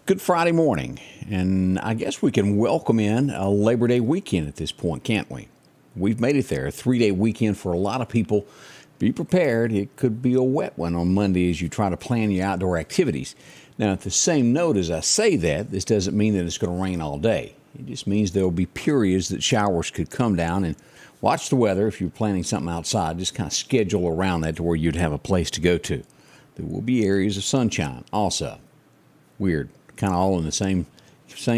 Good Friday morning, and I guess we can welcome in a Labor Day weekend at this point, can't we? We've made it there, a 3-day weekend for a lot of people. Be prepared, it could be a wet one on Monday as you try to plan your outdoor activities. Now, at the same note as I say that, this doesn't mean that it's going to rain all day. It just means there will be periods that showers could come down, and watch the weather if you're planning something outside. Just kind of schedule around that to where you'd have a place to go to. There will be areas of sunshine also. Weird. Kind of all in the same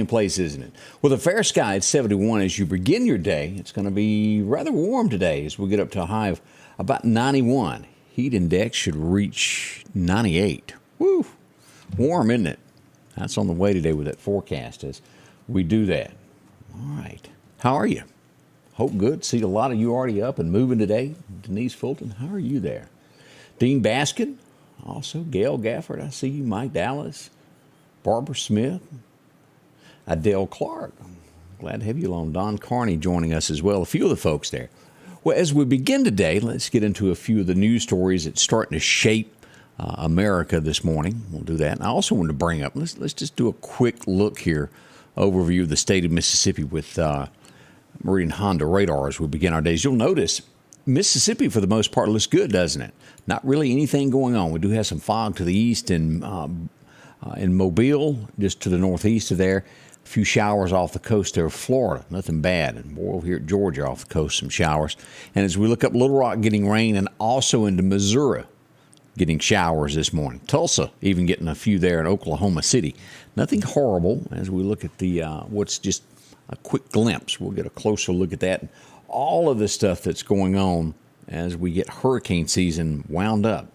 place, isn't it? With a fair sky at 71 as you begin your day, it's going to be rather warm today as we get up to a high of about 91. Heat index should reach 98. Woo! Warm, isn't it? That's on the way today with that forecast as we do that. All right. How are you? Hope good. See a lot of you already up and moving today. Denise Fulton, how are you there? Dean Baskin, also Gail Gafford, I see you. Mike Dallas. Barbara Smith, Adele Clark. Glad to have you along. Don Carney joining us as well. A few of the folks there. Well, as we begin today, let's get into a few of the news stories that's starting to shape America this morning. We'll do that. And I also want to bring up, let's just do a quick look here, overview of the state of Mississippi with Meridian Honda radar as we begin our days. You'll notice Mississippi, for the most part, looks good, doesn't it? Not really anything going on. We do have some fog to the east and in Mobile, just to the northeast of there. A few showers off the coast there of Florida. Nothing bad. And over here at Georgia off the coast, some showers. And as we look up Little Rock getting rain, and also into Missouri getting showers this morning. Tulsa even getting a few there in Oklahoma City. Nothing horrible as we look at the what's just a quick glimpse. We'll get a closer look at that. All of the stuff that's going on as we get hurricane season wound up.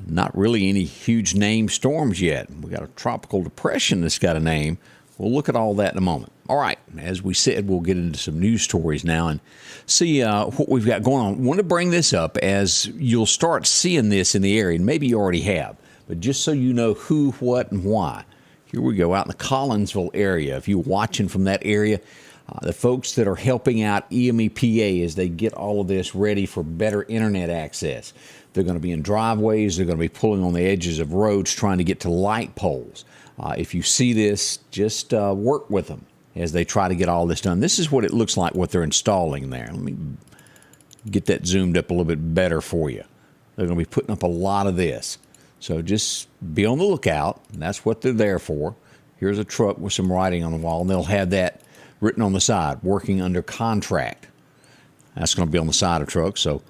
Not really any huge name storms yet. We got a tropical depression that's got a name. We'll look at all that in a moment. All right, as we said, we'll get into some news stories now and see what we've got going on. I want to bring this up as you'll start seeing this in the area, and maybe you already have, but just so you know who, what, and why. Here we go, out in the Collinsville area. If you're watching from that area, the folks that are helping out EMEPA as they get all of this ready for better internet access. They're going to be in driveways. They're going to be pulling on the edges of roads trying to get to light poles. If you see this, just work with them as they try to get all this done. This is what it looks like, what they're installing there. Let me get that zoomed up a little bit better for you. They're going to be putting up a lot of this. So just be on the lookout. That's what they're there for. Here's a truck with some writing on the wall, and they'll have that written on the side, working under contract. That's going to be on the side of trucks, so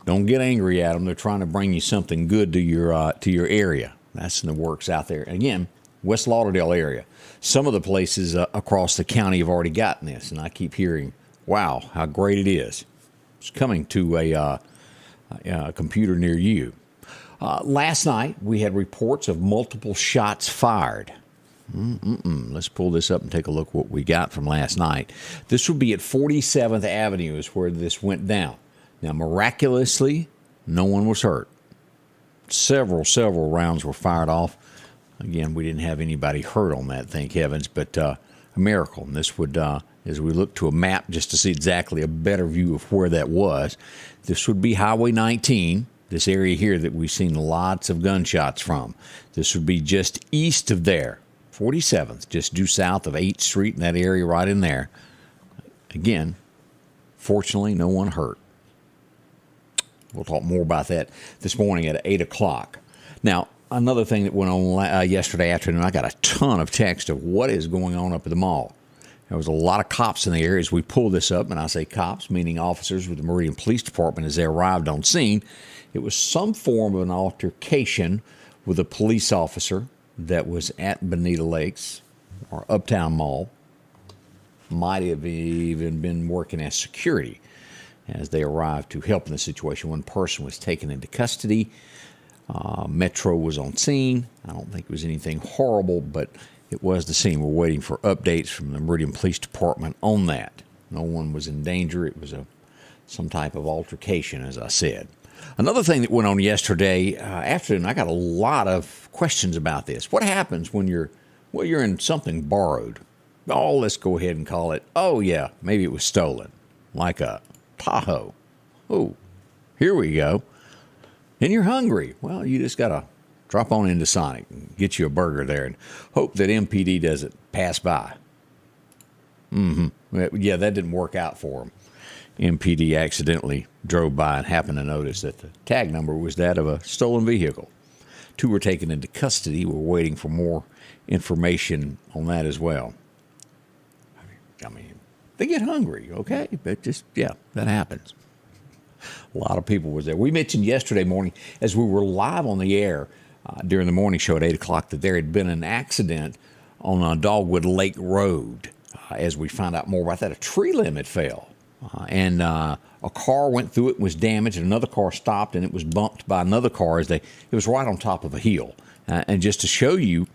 don't get angry at them. They're trying to bring you something good to your area. That's in the works out there. And again, West Lauderdale area. Some of the places across the county have already gotten this, and I keep hearing, wow, how great it is. It's coming to a computer near you. Last night, we had reports of multiple shots fired. Let's pull this up and take a look what we got from last night. This would be at 47th Avenue is where this went down. Now, miraculously, no one was hurt. Several rounds were fired off. Again, we didn't have anybody hurt on that, thank heavens, but a miracle. And this would, as we look to a map just to see exactly a better view of where that was, this would be Highway 19, this area here that we've seen lots of gunshots from. This would be just east of there, 47th, just due south of 8th Street in that area right in there. Again, fortunately, no one hurt. We'll talk more about that this morning at 8 o'clock. Now, another thing that went on yesterday afternoon, I got a ton of text of what is going on up at the mall. There was a lot of cops in the area as we pull this up, and I say cops, meaning officers with the Meridian Police Department as they arrived on scene. It was some form of an altercation with a police officer that was at Bonita Lakes or Uptown Mall. Might have even been working as security. As they arrived to help in the situation, one person was taken into custody. Metro was on scene. I don't think it was anything horrible, but it was the scene. We're waiting for updates from the Meridian Police Department on that. No one was in danger. It was some type of altercation, as I said. Another thing that went on yesterday afternoon, I got a lot of questions about this. What happens when you're in something borrowed? Oh, let's go ahead and call it, oh yeah, maybe it was stolen, like a Tahoe. Oh, here we go. And you're hungry. Well, you just got to Drop on into Sonic and get you a burger there and hope that MPD doesn't pass by. Yeah, that didn't work out for him. MPD accidentally drove by and happened to notice that the tag number was that of a stolen vehicle. 2 were taken into custody. We're waiting for more information on that as well. I mean, they get hungry, okay? But just, yeah, that happens. A lot of people was there. We mentioned yesterday morning as we were live on the air during the morning show at 8 o'clock that there had been an accident on Dogwood Lake Road. As we found out more about that, a tree limb had fell. And a car went through it and was damaged, and another car stopped, and it was bumped by another car it was right on top of a hill. And just to show you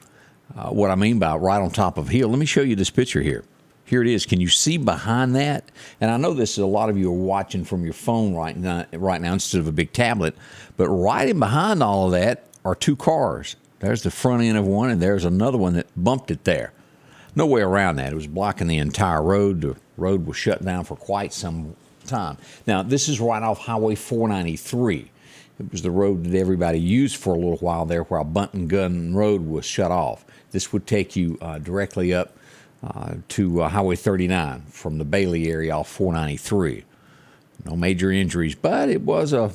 what I mean by right on top of a hill, let me show you this picture here. Here it is. Can you see behind that? And I know this is a lot of you are watching from your phone right now instead of a big tablet, but right in behind all of that are 2 cars. There's the front end of one, and there's another one that bumped it there. No way around that. It was blocking the entire road. The road was shut down for quite some time. Now, this is right off Highway 493. It was the road that everybody used for a little while there while Bunton Gun Road was shut off. This would take you directly up to Highway 39 from the Bailey area off 493. No major injuries, but it was a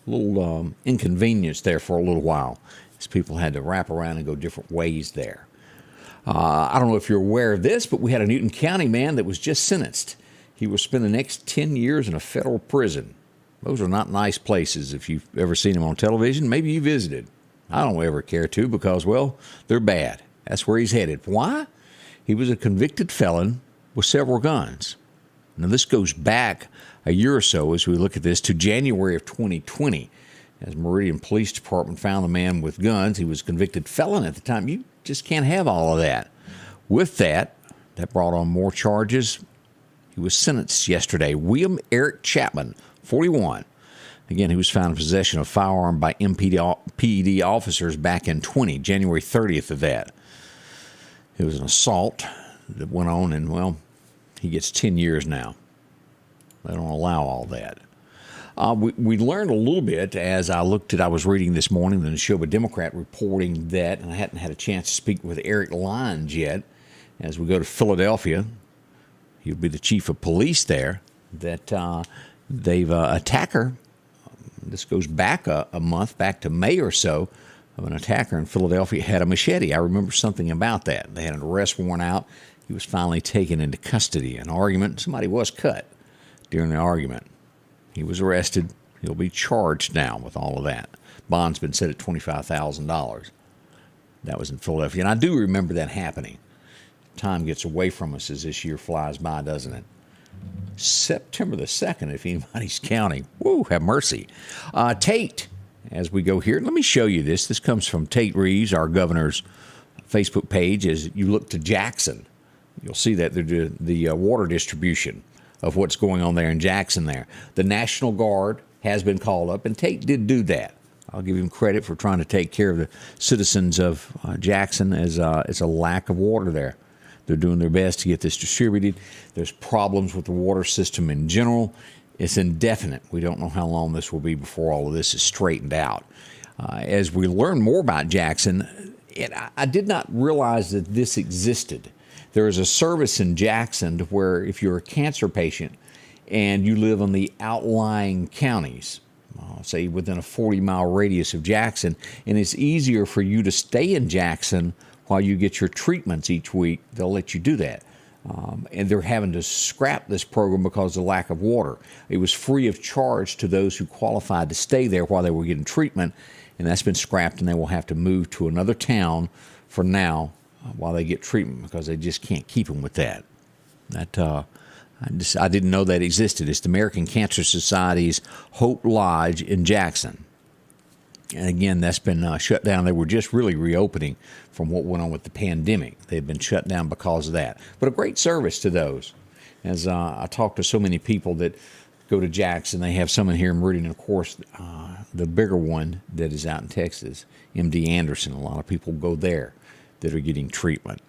little inconvenience there for a little while as people had to wrap around and go different ways there. I don't know if you're aware of this, but we had a Newton County man that was just sentenced. He will spend the next 10 years in a federal prison. Those are not nice places. If you've ever seen them on television, maybe you visited. I don't ever care to because, well, they're bad. That's where he's headed. Why? He was a convicted felon with several guns. Now, this goes back a year or so as we look at this to January of 2020. As Meridian Police Department found the man with guns, he was a convicted felon at the time. You just can't have all of that. With that brought on more charges. He was sentenced yesterday. William Eric Chapman, 41. Again, he was found in possession of a firearm by MPD officers back in January 30th of that. It was an assault that went on, and, well, he gets 10 years now. They don't allow all that. We learned a little bit as I was reading this morning the Neshoba Democrat reporting that, and I hadn't had a chance to speak with Eric Lyons yet, as we go to Philadelphia, he'll be the chief of police there, that they've attacker, this goes back a month, back to May or so, of an attacker in Philadelphia had a machete. I remember something about that. They had an arrest warrant out. He was finally taken into custody. An argument, somebody was cut during the argument. He was arrested. He'll be charged now with all of that. Bond's been set at $25,000. That was in Philadelphia. And I do remember that happening. Time gets away from us as this year flies by, doesn't it? September the 2nd, if anybody's counting. Woo, have mercy. Tate, as we go here, let me show you this. This comes from Tate Reeves, our governor's Facebook page. As you look to Jackson, you'll see that the water distribution of what's going on there in Jackson there. The National Guard has been called up, and Tate did do that. I'll give him credit for trying to take care of the citizens of Jackson as it's a lack of water there. They're doing their best to get this distributed. There's problems with the water system in general. It's indefinite. We don't know how long this will be before all of this is straightened out. As we learn more about Jackson, I did not realize that this existed. There is a service in Jackson where if you're a cancer patient and you live in the outlying counties, say within a 40-mile radius of Jackson, and it's easier for you to stay in Jackson while you get your treatments each week, they'll let you do that. And they're having to scrap this program because of the lack of water. It was free of charge to those who qualified to stay there while they were getting treatment, and that's been scrapped, and they will have to move to another town for now while they get treatment because they just can't keep them with that. I didn't know that existed. It's the American Cancer Society's Hope Lodge in Jackson. And again, that's been shut down. They were just really reopening from what went on with the pandemic. They've been shut down because of that. But a great service to those. As I talk to so many people that go to Jackson, they have some in here in Meridian, and of course, the bigger one that is out in Texas, MD Anderson. A lot of people go there that are getting treatment.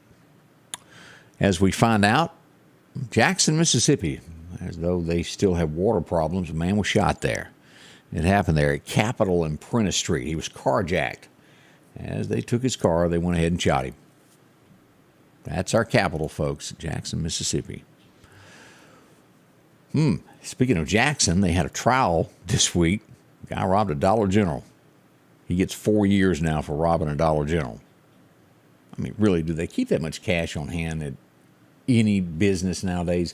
As we find out, Jackson, Mississippi, as though they still have water problems, a man was shot there. It happened there at Capitol and Prentice Street. He was carjacked as they took his car, they went ahead and shot him. That's our capital, folks, Jackson, Mississippi. Speaking of Jackson, they had a trial this week. The guy robbed a Dollar General. He gets 4 years now for robbing a Dollar General. I mean, really, do they keep that much cash on hand at any business nowadays?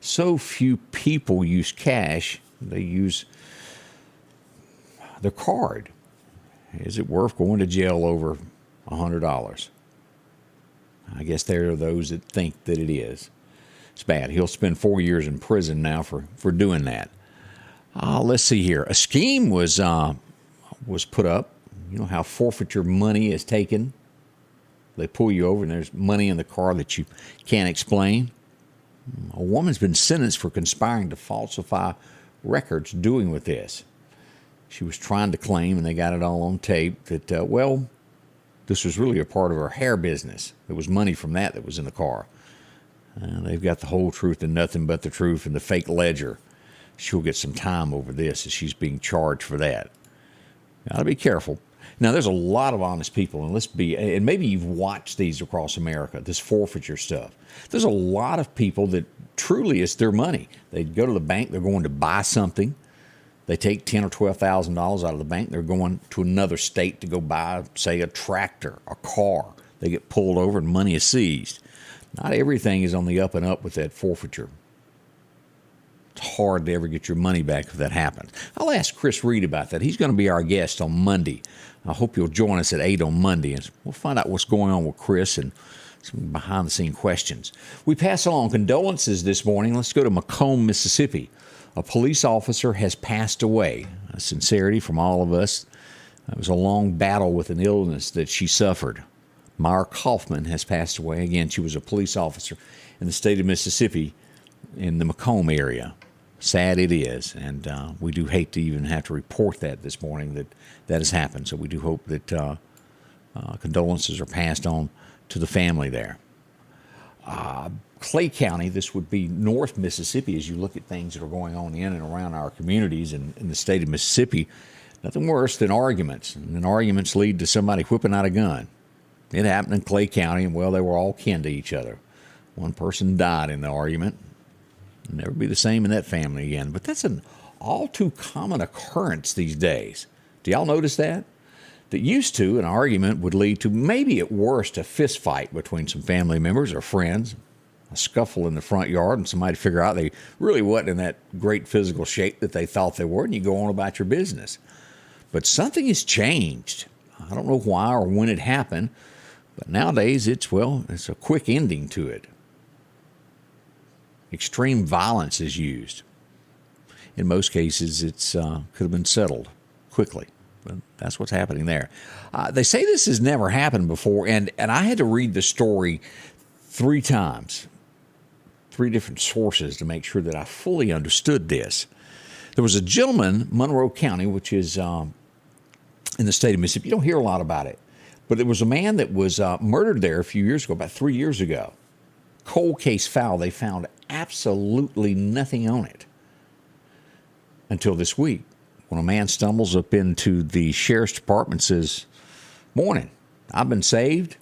So few people use cash. They use their card. Is it worth going to jail over $100? I guess there are those that think that it is. It's bad. He'll spend 4 years in prison now for doing that. Let's see here. A scheme was put up. You know how forfeiture money is taken? They pull you over and there's money in the car that you can't explain. A woman's been sentenced for conspiring to falsify records doing with this. She was trying to claim, and they got it all on tape, that, this was really a part of her hair business. There was money from that was in the car. They've got the whole truth and nothing but the truth in the fake ledger. She'll get some time over this as she's being charged for that. Got to be careful. Now, there's a lot of honest people, and maybe you've watched these across America, this forfeiture stuff. There's a lot of people that truly it's their money. They go to the bank, they're going to buy something. They take $10,000 or $12,000 out of the bank. They're going to another state to go buy, say, a tractor, a car. They get pulled over and money is seized. Not everything is on the up and up with that forfeiture. It's hard to ever get your money back if that happens. I'll ask Chris Reed about that. He's going to be our guest on Monday. I hope you'll join us at 8 on Monday, and we'll find out what's going on with Chris and some behind-the-scene questions. We pass along condolences this morning. Let's go to McComb, Mississippi. A police officer has passed away. A sincerity from all of us. It was a long battle with an illness that she suffered. Myra Kaufman has passed away. Again, she was a police officer in the state of Mississippi in the McComb area. Sad it is, and we do hate to even have to report that this morning that has happened. So we do hope that condolences are passed on to the family there. Clay County, this would be North Mississippi, as you look at things that are going on in and around our communities in the state of Mississippi, nothing worse than arguments. And then arguments lead to somebody whipping out a gun. It happened in Clay County, and, well, they were all kin to each other. One person died in the argument. It'll never be the same in that family again. But that's an all too common occurrence these days. Do y'all notice that? That used to, an argument would lead to maybe at worst a fist fight between some family members or friends, a scuffle in the front yard, and somebody figure out they really wasn't in that great physical shape that they thought they were, and you go on about your business. But something has changed. I don't know why or when it happened, but nowadays it's a quick ending to it. Extreme violence is used. In most cases, it's could have been settled quickly. But that's what's happening there. They say this has never happened before, and I had to read the story 3 times, 3 different sources to make sure that I fully understood this. There was a gentleman, Monroe County, which is in the state of Mississippi. You don't hear a lot about it. But there was a man that was murdered there a few years ago, about 3 years ago. Cold case file. They found absolutely nothing on it until this week, when a man stumbles up into the sheriff's department and says, "Morning, I've been saved.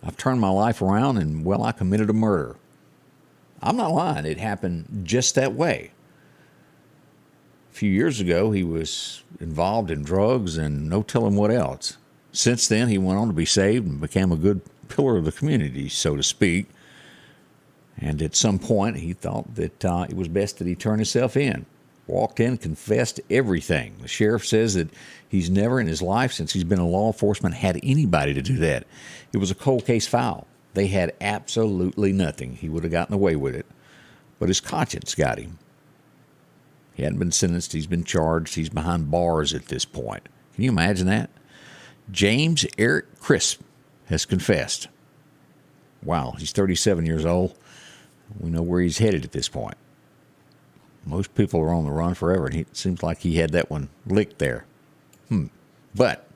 I've turned my life around, and, well, I committed a murder." I'm not lying. It happened just that way. A few years ago, he was involved in drugs and no telling what else. Since then, he went on to be saved and became a good pillar of the community, so to speak. And at some point, he thought that it was best that he turn himself in. Walked in, confessed everything. The sheriff says that he's never in his life, since he's been in law enforcement, had anybody to do that. It was a cold case file. They had absolutely nothing. He would have gotten away with it. But his conscience got him. He hadn't been sentenced. He's been charged. He's behind bars at this point. Can you imagine that? James Eric Crisp has confessed. Wow, he's 37 years old. We know where he's headed at this point. Most people are on the run forever, and it seems like he had that one licked there. But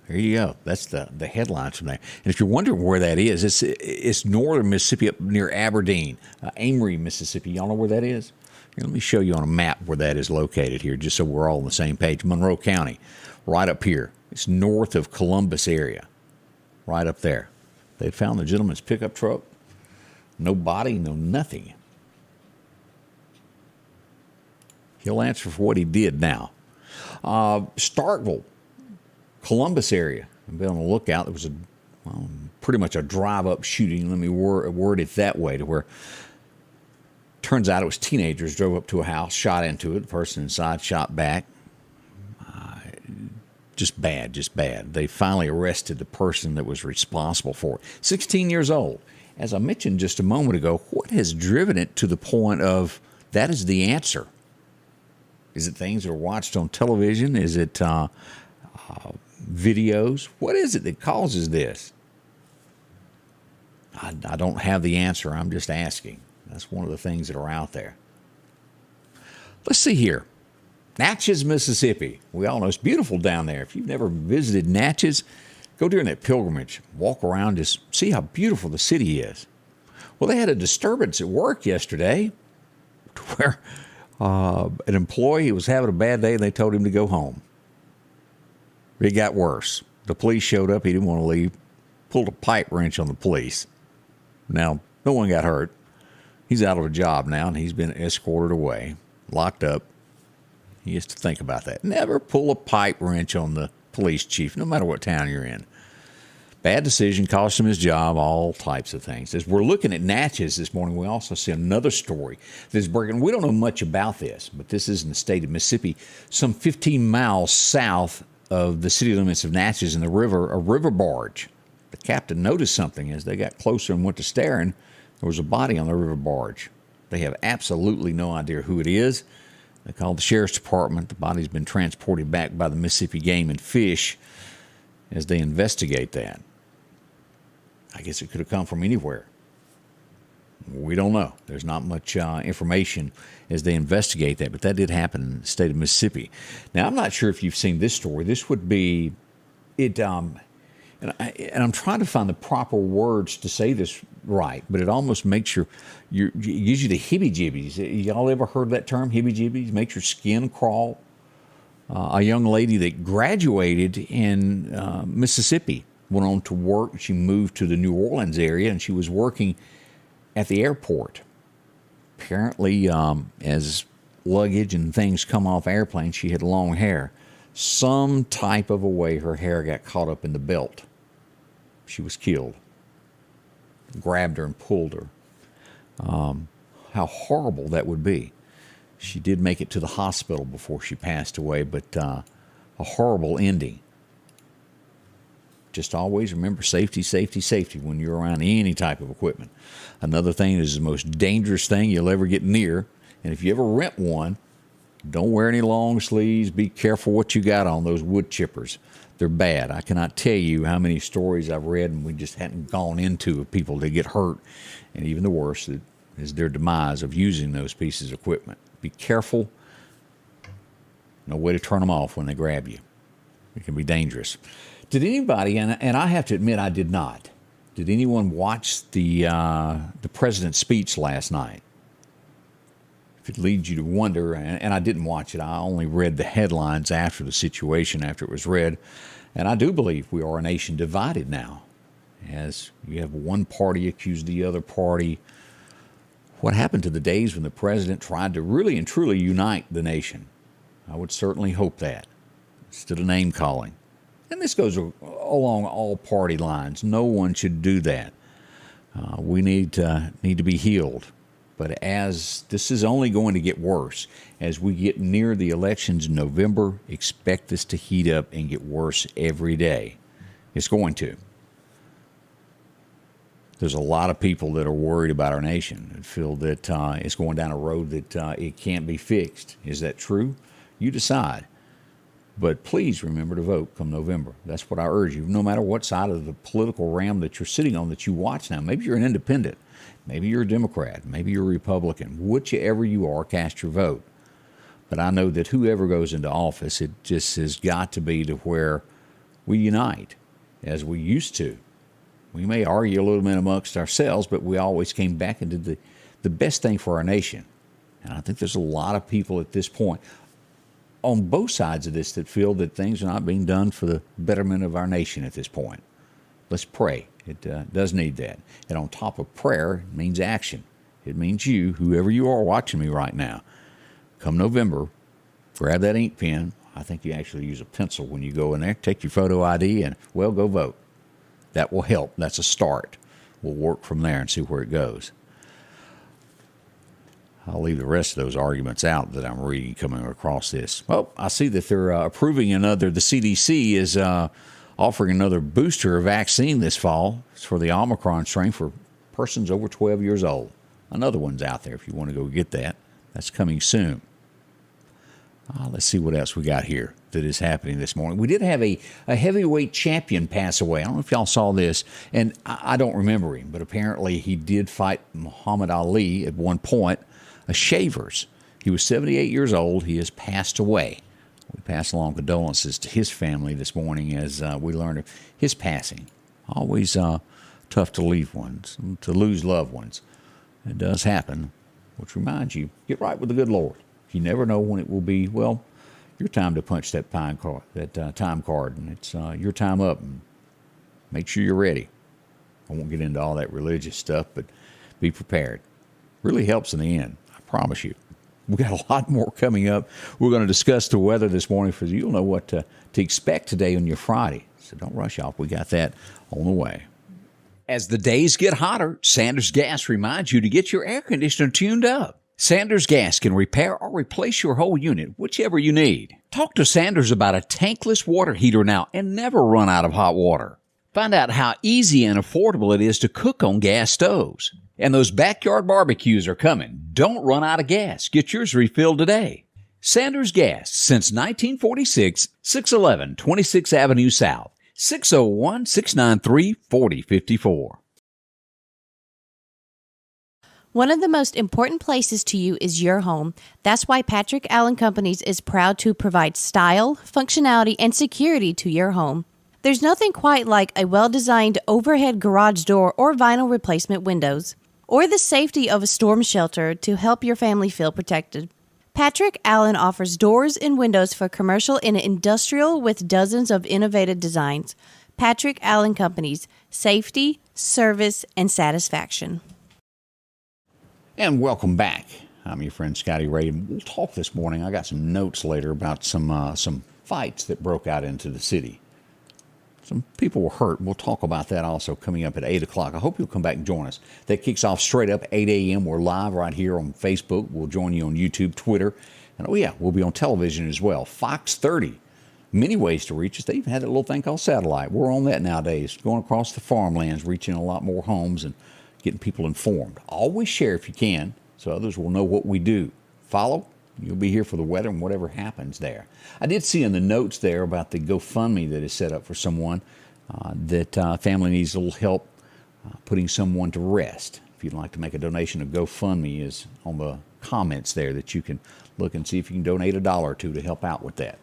There you go. That's the headlines from there. And if you're wondering where that is, it's northern Mississippi up near Aberdeen, Amory, Mississippi. Y'all know where that is? Here, let me show you on a map where that is located here, just so we're all on the same page. Monroe County, right up here. It's north of Columbus area, right up there. They found the gentleman's pickup truck. No body, no nothing. He'll answer for what he did now. Starkville, Columbus area. I've been on the lookout. There was pretty much a drive-up shooting. Let me word it that way, to where turns out it was teenagers drove up to a house, shot into it. The person inside shot back. Just bad. They finally arrested the person that was responsible for it. 16 years old. As I mentioned just a moment ago, what has driven it to the point of that is the answer? Is it things that are watched on television? Is it videos? What is it that causes this? I don't have the answer. I'm just asking. That's one of the things that are out there. Let's see here. Natchez, Mississippi. We all know it's beautiful down there. If you've never visited Natchez, go during that pilgrimage. Walk around, just see how beautiful the city is. Well, they had a disturbance at work yesterday where an employee was having a bad day and they told him to go home. It got worse. The police showed up. He didn't want to leave. Pulled a pipe wrench on the police. Now, no one got hurt. He's out of a job now, and he's been escorted away, locked up. He has to think about that. Never pull a pipe wrench on the police chief, no matter what town you're in. Bad decision, cost him his job, all types of things. As we're looking at Natchez this morning, we also see another story that's breaking. We don't know much about this, but this is in the state of Mississippi, some 15 miles south of the city limits of Natchez in the river, a river barge. The captain noticed something as they got closer and went to staring. There was a body on the river barge. They have absolutely no idea who it is. They called the sheriff's department. The body's been transported back by the Mississippi Game and Fish as they investigate that. I guess it could have come from anywhere. We don't know. There's not much information as they investigate that, but that did happen in the state of Mississippi. Now, I'm not sure if you've seen this story. This would be it, and I'm trying to find the proper words to say this right, but it almost makes it gives you the heebie-jeebies. Y'all ever heard that term, heebie-jeebies? Makes your skin crawl. A young lady that graduated in Mississippi went on to work. She moved to the New Orleans area, and she was working at the airport. Apparently, as luggage and things come off airplanes, she had long hair. Some type of a way her hair got caught up in the belt. She was killed. Grabbed her and pulled her. How horrible that would be. She did make it to the hospital before she passed away, but a horrible ending. Just always remember safety, safety, safety when you're around any type of equipment. Another thing is the most dangerous thing you'll ever get near, and if you ever rent one, don't wear any long sleeves. Be careful what you got on those wood chippers. They're bad. I cannot tell you how many stories I've read and we just hadn't gone into of people that get hurt, and even the worst is their demise of using those pieces of equipment. Be careful. No way to turn them off when they grab you. It can be dangerous. Did anybody, and I have to admit I did not, did anyone watch the president's speech last night? If it leads you to wonder, and I didn't watch it, I only read the headlines after the situation, after it was read, and I do believe we are a nation divided now, as you have one party accuse the other party. What happened to the days when the president tried to really and truly unite the nation? I would certainly hope that, instead of name-calling. And this goes along all party lines. No one should do that. We need to be healed. But as this is only going to get worse, as we get near the elections in November, expect this to heat up and get worse every day. It's going to. There's a lot of people that are worried about our nation and feel that it's going down a road that it can't be fixed. Is that true? You decide. But please remember to vote come November. That's what I urge you. No matter what side of the political realm that you're sitting on that you watch now. Maybe you're an independent. Maybe you're a Democrat. Maybe you're a Republican. Whichever you are, cast your vote. But I know that whoever goes into office, it just has got to be to where we unite as we used to. We may argue a little bit amongst ourselves, but we always came back and did the best thing for our nation. And I think there's a lot of people at this point on both sides of this that feel that things are not being done for the betterment of our nation at this point. Let's pray. It does need that. And on top of prayer, it means action. It means you, whoever you are watching me right now, come November, grab that ink pen. I think you actually use a pencil when you go in there. Take your photo ID and, well, go vote. That will help. That's a start. We'll work from there and see where it goes. I'll leave the rest of those arguments out that I'm reading coming across this. Well, I see that they're approving another, the CDC is offering another booster vaccine this fall. It's for the Omicron strain for persons over 12 years old. Another one's out there if you want to go get that. That's coming soon. Let's see what else we got here that is happening this morning. We did have a heavyweight champion pass away. I don't know if y'all saw this, and I don't remember him, but apparently he did fight Muhammad Ali at one point, a Shavers. He was 78 years old. He has passed away. We pass along condolences to his family this morning as we learned of his passing. Always tough to lose loved ones. It does happen, which reminds you, get right with the good Lord. You never know when it will be, well, your time to punch that time card, and it's your time up. And make sure you're ready. I won't get into all that religious stuff, but be prepared. Really helps in the end, I promise you. We've got a lot more coming up. We're going to discuss the weather this morning for you. You'll know what to expect today on your Friday. So don't rush off. We got that on the way. As the days get hotter, Sanders Gas reminds you to get your air conditioner tuned up. Sanders Gas can repair or replace your whole unit, whichever you need. Talk to Sanders about a tankless water heater now and never run out of hot water. Find out how easy and affordable it is to cook on gas stoves. And those backyard barbecues are coming. Don't run out of gas. Get yours refilled today. Sanders Gas, since 1946, 611 26th Avenue South, 601-693-4054. One of the most important places to you is your home. That's why Patrick Allen Companies is proud to provide style, functionality, and security to your home. There's nothing quite like a well-designed overhead garage door or vinyl replacement windows, or the safety of a storm shelter to help your family feel protected. Patrick Allen offers doors and windows for commercial and industrial with dozens of innovative designs. Patrick Allen Companies, safety, service, and satisfaction. And welcome back. I'm your friend Scotty Ray, and we'll talk this morning. I got some notes later about some fights that broke out into the city. Some people were hurt. We'll talk about that also coming up at 8 o'clock. I hope you'll come back and join us. That kicks off straight up 8 a.m. We're live right here on Facebook. We'll join you on YouTube, Twitter, and we'll be on television as well. Fox 30. Many ways to reach us. They even had that little thing called satellite. We're on that nowadays, going across the farmlands, reaching a lot more homes and getting people informed. Always share if you can, so others will know what we do. Follow. You'll be here for the weather and whatever happens there. I did see in the notes there about the GoFundMe that is set up for someone that family needs a little help putting someone to rest. If you'd like to make a donation, a GoFundMe is on the comments there that you can look and see if you can donate $1 or $2 to help out with that.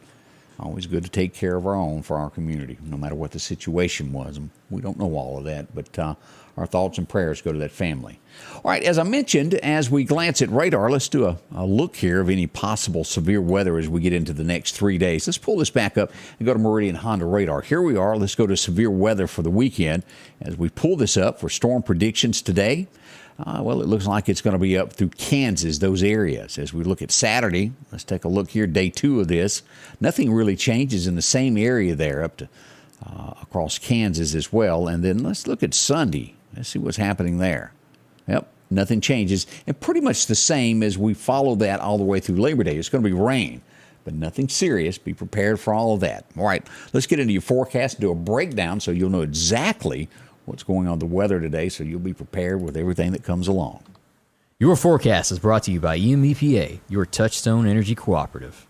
Always good to take care of our own for our community, no matter what the situation was. We don't know all of that, but our thoughts and prayers go to that family. All right, as I mentioned, as we glance at radar, let's do a look here of any possible severe weather as we get into the next 3 days. Let's pull this back up and go to Meridian Honda radar. Here we are. Let's go to severe weather for the weekend. As we pull this up for storm predictions today, well, it looks like it's going to be up through Kansas, those areas. As we look at Saturday, let's take a look here, day 2 of this. Nothing really changes in the same area there up to across Kansas as well. And then let's look at Sunday. Let's see what's happening there. Yep, nothing changes. And pretty much the same as we follow that all the way through Labor Day. It's going to be rain, but nothing serious. Be prepared for all of that. All right, let's get into your forecast, do a breakdown so you'll know exactly what's going on with the weather today, so you'll be prepared with everything that comes along. Your forecast is brought to you by EMEPA, your Touchstone Energy Cooperative.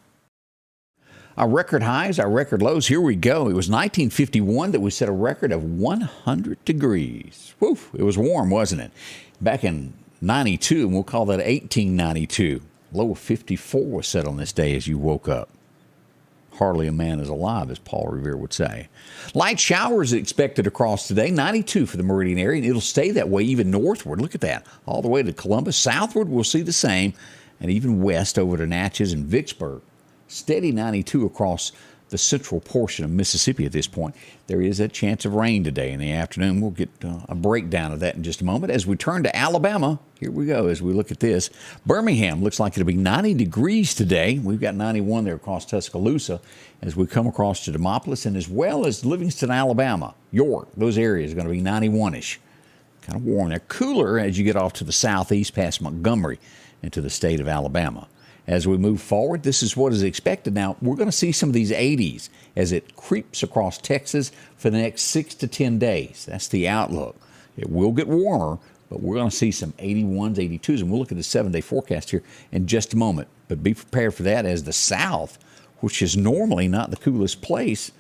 Our record highs, our record lows, here we go. It was 1951 that we set a record of 100 degrees. Whew, it was warm, wasn't it? Back in 92, and we'll call that 1892. Low of 54 was set on this day as you woke up. Hardly a man is alive, as Paul Revere would say. Light showers expected across today, 92 for the Meridian area, and it'll stay that way even northward. Look at that. All the way to Columbus. Southward, we'll see the same, and even west over to Natchez and Vicksburg. Steady 92 across the central portion of Mississippi at this point. There is a chance of rain today in the afternoon. We'll get a breakdown of that in just a moment. As we turn to Alabama, here we go as we look at this. Birmingham looks like it'll be 90 degrees today. We've got 91 there across Tuscaloosa as we come across to Demopolis, and as well as Livingston, Alabama, York, those areas are going to be 91-ish. Kind of warm there. Cooler as you get off to the southeast past Montgomery into the state of Alabama. As we move forward, this is what is expected. Now, we're going to see some of these 80s as it creeps across Texas for the next 6 to 10 days. That's the outlook. It will get warmer, but we're going to see some 81s, 82s, and we'll look at the 7-day forecast here in just a moment. But be prepared for that as the South, which is normally not the coolest place,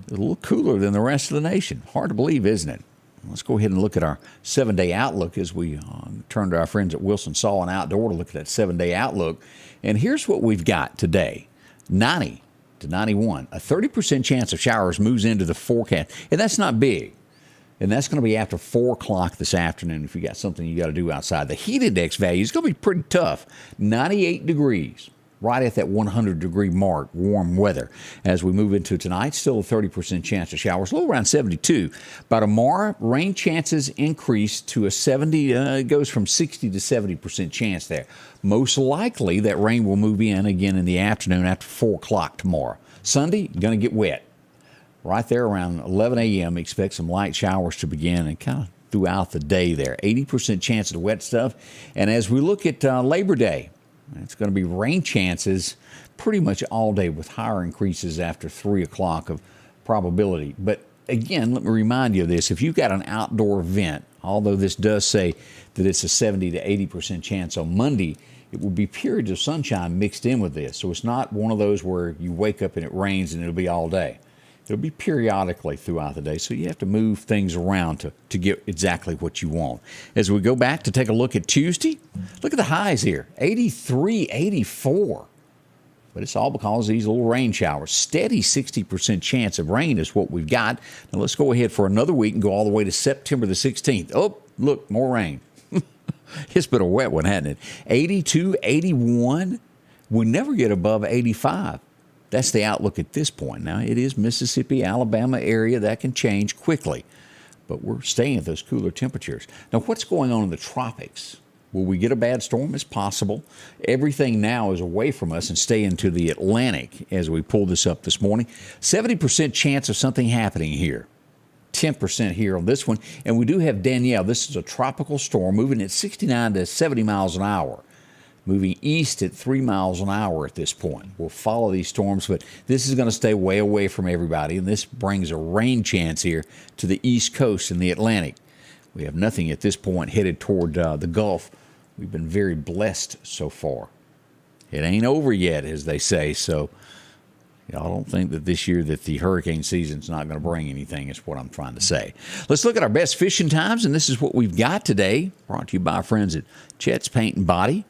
is a little cooler than the rest of the nation. Hard to believe, isn't it? Let's go ahead and look at our 7-day outlook as we turn to our friends at Wilson Saw and Outdoor to look at that 7-day outlook. And here's what we've got today. 90 to 91. A 30% chance of showers moves into the forecast. And that's not big. And that's going to be after 4 o'clock this afternoon if you got something you got to do outside. The heat index value is going to be pretty tough. 98 degrees. Right at that 100-degree mark, warm weather. As we move into tonight, still a 30% chance of showers, low around 72. By tomorrow, rain chances increase to a 70, it goes from 60 to 70% chance there. Most likely, that rain will move in again in the afternoon after 4 o'clock tomorrow. Sunday, going to get wet. Right there around 11 a.m., expect some light showers to begin and kind of throughout the day there. 80% chance of the wet stuff. And as we look at Labor Day, it's going to be rain chances pretty much all day with higher increases after 3 o'clock of probability. But again, let me remind you of this. If you've got an outdoor event, although this does say that it's a 70 to 80% chance on Monday, it will be periods of sunshine mixed in with this. So it's not one of those where you wake up and it rains and it'll be all day. It'll be periodically throughout the day, so you have to move things around to get exactly what you want. As we go back to take a look at Tuesday, look at the highs here, 83, 84. But it's all because of these little rain showers. Steady 60% chance of rain is what we've got. Now let's go ahead for another week and go all the way to September the 16th. Oh, look, more rain. It's been a wet one, hasn't it? 82, 81. We never get above 85. That's the outlook at this point. Now, it is Mississippi, Alabama area. That can change quickly. But we're staying at those cooler temperatures. Now, what's going on in the tropics? Will we get a bad storm? It's possible. Everything now is away from us and stay into the Atlantic as we pull this up this morning. 70% chance of something happening here. 10% here on this one. And we do have Danielle. This is a tropical storm moving at 69 to 70 miles an hour. Moving east at 3 miles an hour at this point. We'll follow these storms, but this is going to stay way away from everybody, and this brings a rain chance here to the East Coast and the Atlantic. We have nothing at this point headed toward the Gulf. We've been very blessed so far. It ain't over yet, as they say, so y'all don't think that this year that the hurricane season's not going to bring anything, is what I'm trying to say. Let's look at our best fishing times, and this is what we've got today, brought to you by our friends at Chet's Paint and Body.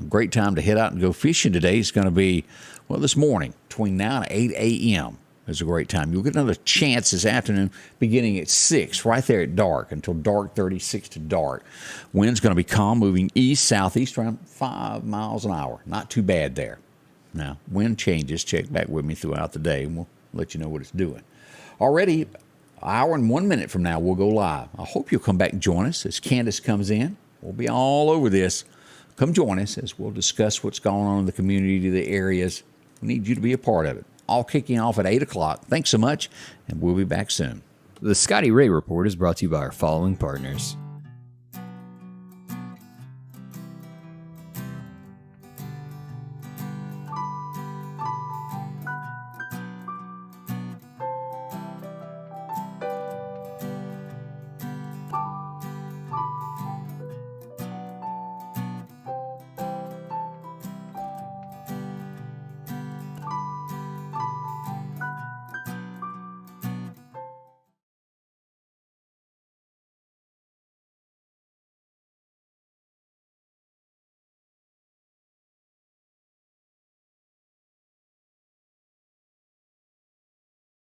Great time to head out and go fishing today. It's going to be, well, this morning, between now and 8 a.m. is a great time. You'll get another chance this afternoon beginning at 6, right there at dark, until dark 36 to dark. Wind's going to be calm, moving east, southeast, around 5 miles an hour. Not too bad there. Now, wind changes. Check back with me throughout the day, and we'll let you know what it's doing. Already, an hour and 1 minute from now, we'll go live. I hope you'll come back and join us as Candace comes in. We'll be all over this. Come join us as we'll discuss what's going on in the community, the areas. We need you to be a part of it. All kicking off at 8 o'clock. Thanks so much, and we'll be back soon. The Scotty Ray Report is brought to you by our following partners: